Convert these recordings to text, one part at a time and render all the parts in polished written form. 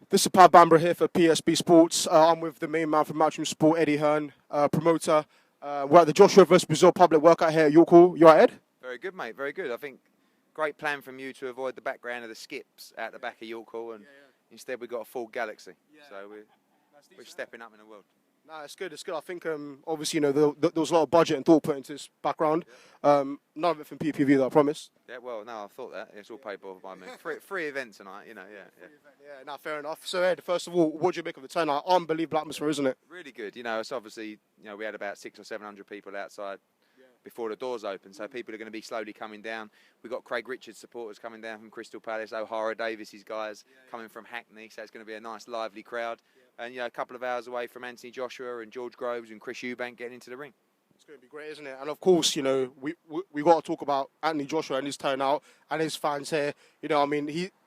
This is Pat Bamber here for PSB Sports. I'm with the main man from Matchroom Sport, Eddie Hearn, promoter. We're at the Joshua vs Breazeale public workout here at York Hall. You all right, Ed? Very good, mate. Very good. I think great plan from you to avoid the background of the skips at the back of York Hall, and instead we've got a full galaxy. So we're stepping up in the world. No, it's good. It's good. I think obviously there was a lot of budget and thought put into this background. None of it from PPV, though, I promise. Yeah, well, no, I thought that. It's all paid for by me. Free event tonight, you know. Yeah. Yeah, no, fair enough. So Ed, first of all, what do you make of the turnout? Unbelievable atmosphere, isn't it? Really good. You know, it's obviously, we had about 600 or 700 people outside before the doors open, so people are going to be slowly coming down. We've got Craig Richards supporters coming down from Crystal Palace, O'Hara Davis's guys coming from Hackney, so it's going to be a nice, lively crowd. And, a couple of hours away from Anthony Joshua and George Groves and Chris Eubank getting into the ring. It's going to be great, isn't it? And of course, we got to talk about Anthony Joshua and his turnout and his fans here.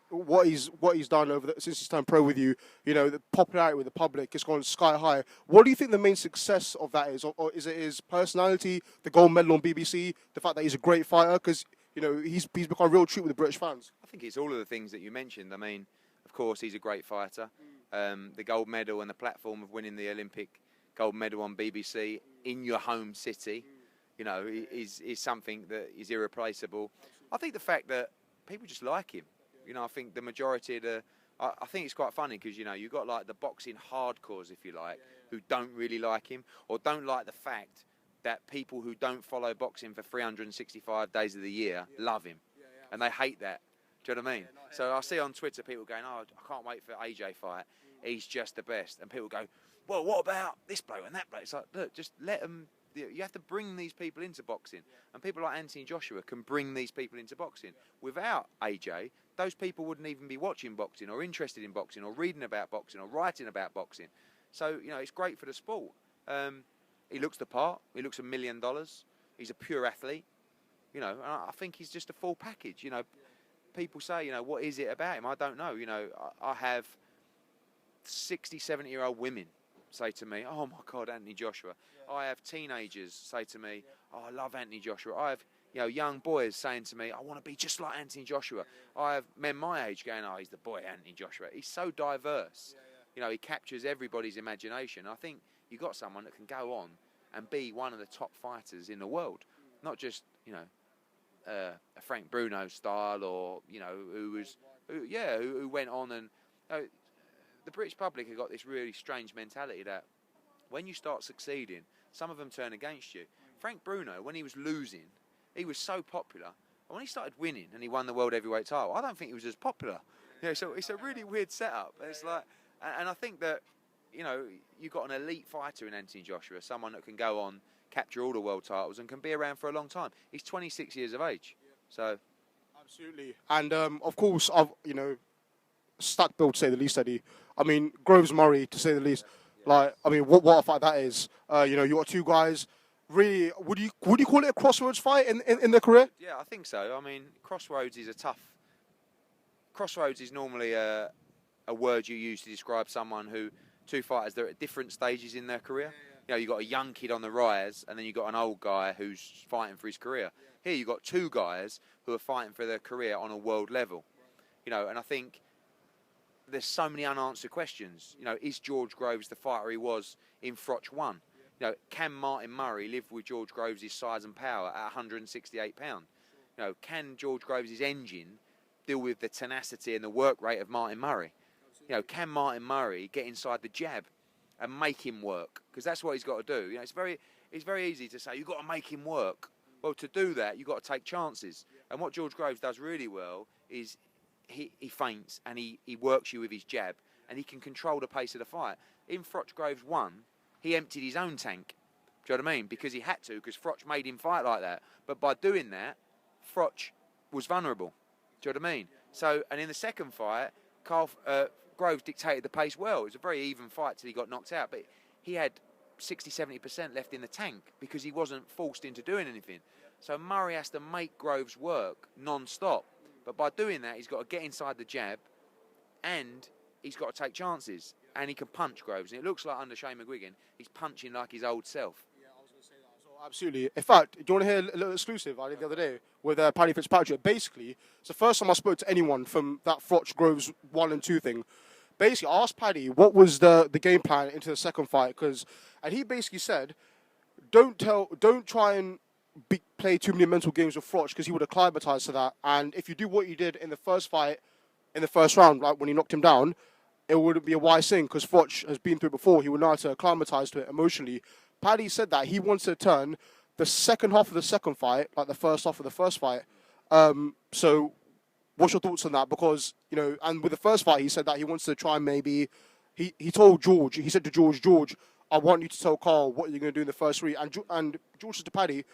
What he's done since he's turned pro with you. The popularity with the public has gone sky high. What do you think the main success of that is? Or is it his personality, the gold medal on BBC, the fact that he's a great fighter? Because he's become a real treat with the British fans. I think it's all of the things that you mentioned. I mean, of course, he's a great fighter. The gold medal and the platform of winning the Olympic gold medal on BBC in your home city, is something that is irreplaceable. I think the fact that people just like him. I think the majority of I think it's quite funny because, you've got like the boxing hardcores, if you like, who don't really like him or don't like the fact that people who don't follow boxing for 365 days of the year love him. And they hate that. Do you know what I mean? So I see on Twitter people going, I can't wait for AJ fight. He's just the best. And people go, well, what about this bloke and that bloke? It's like, look, just let them. You have to bring these people into boxing. And people like Anthony Joshua can bring these people into boxing. Without AJ, those people wouldn't even be watching boxing or interested in boxing or reading about boxing or writing about boxing. So, it's great for the sport. He looks the part. He looks $1 million. He's a pure athlete. And I think he's just a full package. People say, what is it about him? I don't know. I have 60, 70-year-old women say to me, oh, my God, Anthony Joshua. I have teenagers say to me, oh, I love Anthony Joshua. I have, young boys saying to me, I want to be just like Anthony Joshua. I have men my age going, oh, he's the boy, Anthony Joshua. He's so diverse. He captures everybody's imagination. I think you've got someone that can go on and be one of the top fighters in the world. Not just, a Frank Bruno style or, who went on and... the British public have got this really strange mentality that when you start succeeding, some of them turn against you. Frank Bruno, when he was losing, he was so popular. And when he started winning and he won the world heavyweight title, I don't think he was as popular. So it's a really weird setup. It's like, and I think that, you've got an elite fighter in Anthony Joshua, someone that can go on, capture all the world titles and can be around for a long time. He's 26 years of age. So, absolutely. And of course, I've stack build to say the least, Eddie. I mean, Groves Murray to say the least. What a fight that is. You got two guys. Really, would you call it a crossroads fight in their career? Yeah, I think so. I mean, crossroads is Crossroads is normally a word you use to describe two fighters that are at different stages in their career. You've got a young kid on the rise, and then you've got an old guy who's fighting for his career. Here you've got two guys who are fighting for their career on a world level. And I think there's so many unanswered questions. Is George Groves the fighter he was in Froch 1? Can Martin Murray live with George Groves' size and power at 168 pounds? Can George Groves' engine deal with the tenacity and the work rate of Martin Murray? Can Martin Murray get inside the jab and make him work? Because that's what he's got to do. It's very easy to say you've got to make him work. Well, to do that, you've got to take chances. And what George Groves does really well is he feints and he works you with his jab and he can control the pace of the fight. In Froch Groves 1, he emptied his own tank. Do you know what I mean? Because he had to, because Froch made him fight like that. But by doing that, Froch was vulnerable. Do you know what I mean? So, and in the second fight, Groves dictated the pace well. It was a very even fight till he got knocked out. But he had 60, 70% left in the tank because he wasn't forced into doing anything. So Murray has to make Groves work non-stop. But by doing that, he's got to get inside the jab and he's got to take chances. And he can punch Groves. And it looks like under Shane McGuigan, he's punching like his old self. Yeah, I was going to say that as well. Absolutely. In fact, do you want to hear a little exclusive I did the other day with Paddy Fitzpatrick? Basically, it's the first time I spoke to anyone from that Froch Groves 1 and 2 thing. basically I asked Paddy what was the game plan into the second fight, and he basically said, don't try and play too many mental games with Froch because he would acclimatise to that. And if you do what you did in the first fight, in the first round, like when he knocked him down, it wouldn't be a wise thing because Froch has been through it before. He would know how to acclimatise to it emotionally. Paddy said that he wants to turn the second half of the second fight like the first half of the first fight. So what's your thoughts on that? Because, you know, and with the first fight, he said that he wants to try and maybe... He told George, he said to George, I want you to tell Carl what you're going to do in the first three. And George said to Paddy,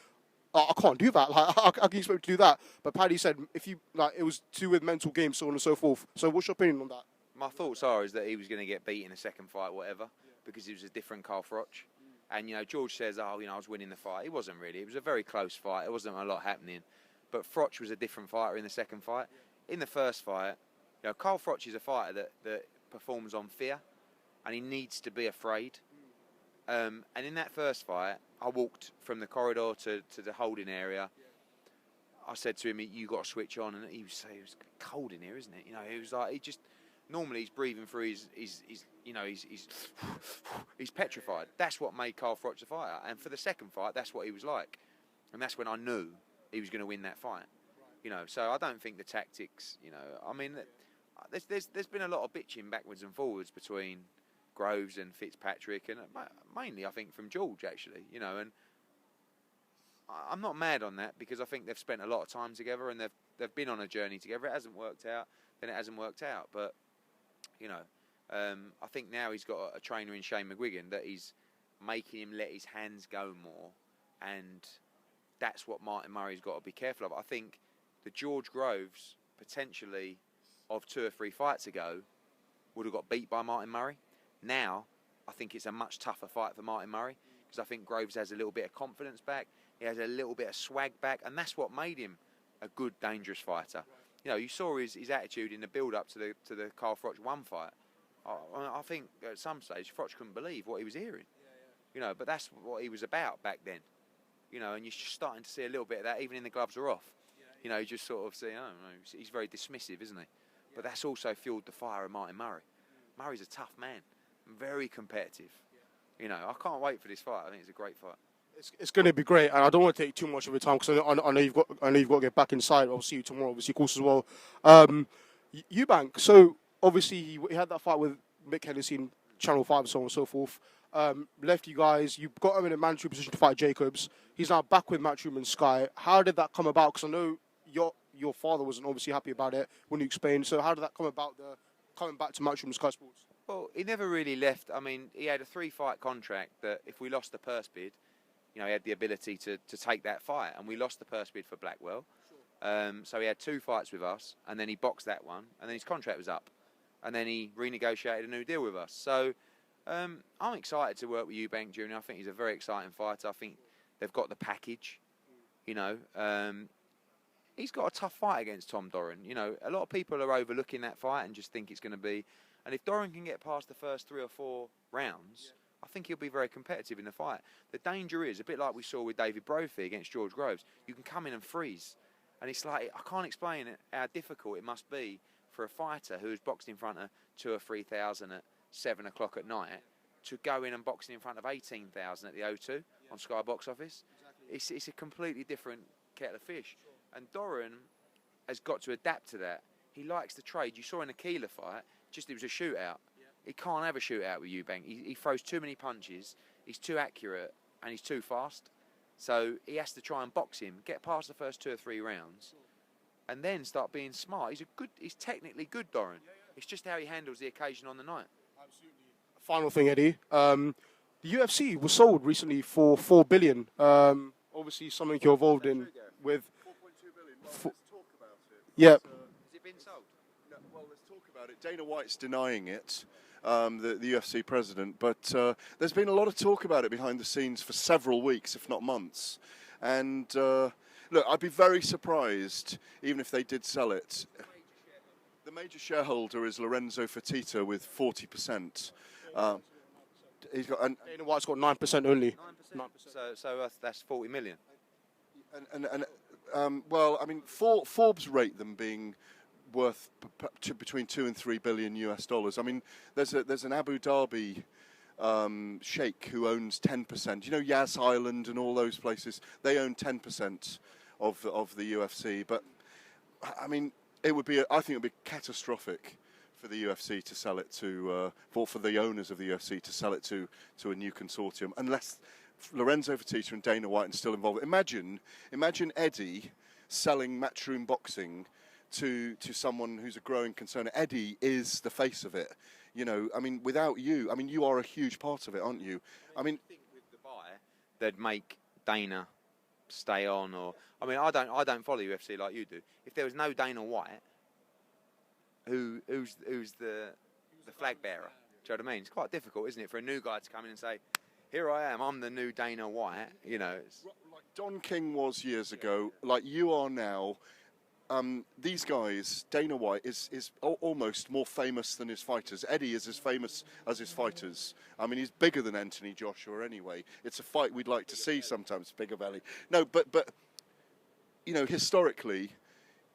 I can't do that. Like, I can expect you to do that. But Paddy said, if you like, it was to do with mental games, so on and so forth. So what's your opinion on that? My thoughts is that he was going to get beat in a second fight, whatever, because he was a different Carl Froch. And, you know, George says, I was winning the fight. It wasn't really. It was a very close fight. There wasn't a lot happening. But Froch was a different fighter in the second fight. In the first fight, you know, Carl Froch is a fighter that performs on fear, and he needs to be afraid. And in that first fight, I walked from the corridor to the holding area. I said to him, you got to switch on. And he would say, it was cold in here, isn't it? You know, he was like, normally he's breathing through he's petrified. That's what made Carl Froch a fighter. And for the second fight, that's what he was like. And that's when I knew he was going to win that fight. You know, so I don't think the tactics, you know, I mean, there's been a lot of bitching backwards and forwards between Groves and Fitzpatrick, and mainly I think from George actually, you know, and I'm not mad on that because I think they've spent a lot of time together and they've been on a journey together. It hasn't worked out, then it hasn't worked out, but you know, I think now he's got a trainer in Shane McGuigan that he's making him let his hands go more, and that's what Martin Murray's got to be careful of. I think the George Groves potentially of 2 or 3 fights ago would have got beat by Martin Murray. Now, I think it's a much tougher fight for Martin Murray because I think Groves has a little bit of confidence back. He has a little bit of swag back, and that's what made him a good, dangerous fighter. You know, you saw his attitude in the build-up to the Carl Froch 1 fight. I think at some stage Froch couldn't believe what he was hearing. You know, but that's what he was about back then. You know, and you're just starting to see a little bit of that, even in the gloves are off. You know, you just sort of see, I don't know, he's very dismissive, isn't he? But that's also fueled the fire of Martin Murray. Murray's a tough man. Very competitive. You know, I can't wait for this fight. I think it's a great fight. It's going to be great, and I don't want to take too much of your time because I know you've got to get back inside. I'll see you tomorrow, obviously, of course, as well. Eubank. So obviously he had that fight with Mick Hennessy in Channel 5 and so on and so forth. Left you guys. You got him in a mandatory position to fight Jacobs. He's now back with Matchroom and Sky. How did that come about? Because I know your father wasn't obviously happy about it when you explained. So how did that come about? Coming back to Matchroom and Sky Sports. Well, he never really left. I mean, he had a 3-fight contract that if we lost the purse bid, you know, he had the ability to take that fight, and we lost the purse bid for Blackwell. So he had 2 fights with us, and then he boxed that one, and then his contract was up, and then he renegotiated a new deal with us. So I'm excited to work with Eubank Jr. I think he's a very exciting fighter. I think they've got the package. You know, he's got a tough fight against Tom Doran. You know, a lot of people are overlooking that fight and just think it's going to be. And if Doran can get past the first 3 or 4 rounds, I think he'll be very competitive in the fight. The danger is, a bit like we saw with David Brophy against George Groves, you can come in and freeze. And it's like, I can't explain how difficult it must be for a fighter who's boxed in front of 2,000 or 3,000 at 7 o'clock at night to go in and box in front of 18,000 at the O2 on Sky Box Office. Exactly. It's a completely different kettle of fish. And Doran has got to adapt to that. He likes to trade. You saw in the Keeler fight, just it was a shootout. He can't have a shootout with Eubank. He throws too many punches, he's too accurate, and he's too fast. So he has to try and box him, get past the first 2 or 3 rounds, and then start being smart. He's technically good, Doran. It's just how he handles the occasion on the night. Absolutely. Final thing, Eddie. The UFC was sold recently for $4 billion. Obviously, something you're involved in with. 4.2 billion. Well, let's talk about it. Yeah. Has it been sold? No, well, let's talk about it. Dana White's denying it, the UFC president, but there's been a lot of talk about it behind the scenes for several weeks, if not months. And look, I'd be very surprised, even if they did sell it. The major shareholder is Lorenzo Fertitta with 40%. He's got Dana White's got 9% only. 9%. So that's 40 million. well, I mean, Forbes rate them being worth between 2 and 3 billion US dollars. I mean, there's an Abu Dhabi sheikh who owns 10%. You know, Yas Island and all those places, they own 10% of the UFC. But I mean, I think it would be catastrophic for the UFC to sell it to, for the owners of the UFC to sell it to a new consortium, unless Lorenzo Fertitta and Dana White are still involved. Imagine Eddie selling Matchroom Boxing to someone who's a growing concern. Eddie is the face of it. You know, I mean, without you, I mean, you are a huge part of it, aren't you? I mean, think with the buy, they'd make Dana stay on, or I mean, I don't follow UFC like you do. If there was no Dana White, who's the flag bearer? Do you know what I mean? It's quite difficult, isn't it, for a new guy to come in and say, "Here I am, I'm the new Dana White." You know, like Don King was years ago, like you are now. These guys, Dana White is almost more famous than his fighters. Eddie is as famous as his fighters. I mean, he's bigger than Anthony Joshua anyway. It's a fight we'd like to see sometimes, bigger belly. No, but you know, historically,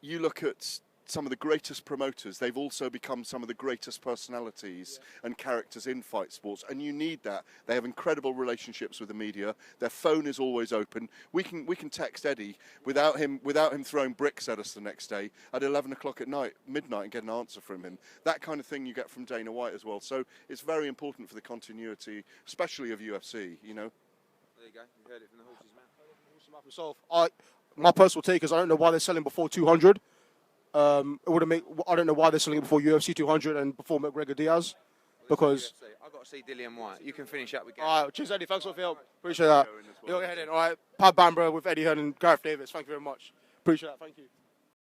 you look at some of the greatest promoters, they've also become some of the greatest personalities and characters in fight sports, and you need that. They have incredible relationships with the media. Their phone is always open. We can text Eddie without him throwing bricks at us the next day at 11 o'clock at night, midnight, and get an answer from him. That kind of thing you get from Dana White as well. So it's very important for the continuity, especially of UFC. You know. There you go. You heard it from the horse's mouth. Myself, my personal take is I don't know why they're selling before 200. It wouldn't make. I don't know why they're selling it before UFC 200 and before McGregor Diaz, because I've got to see Dillian White. You can finish up with. All right, cheers, Eddie. Thanks for the help. Appreciate that. You're ahead in. All right, Pat Bambra with Eddie Hearn and Gareth Davis. Thank you very much. Appreciate that. Thank you.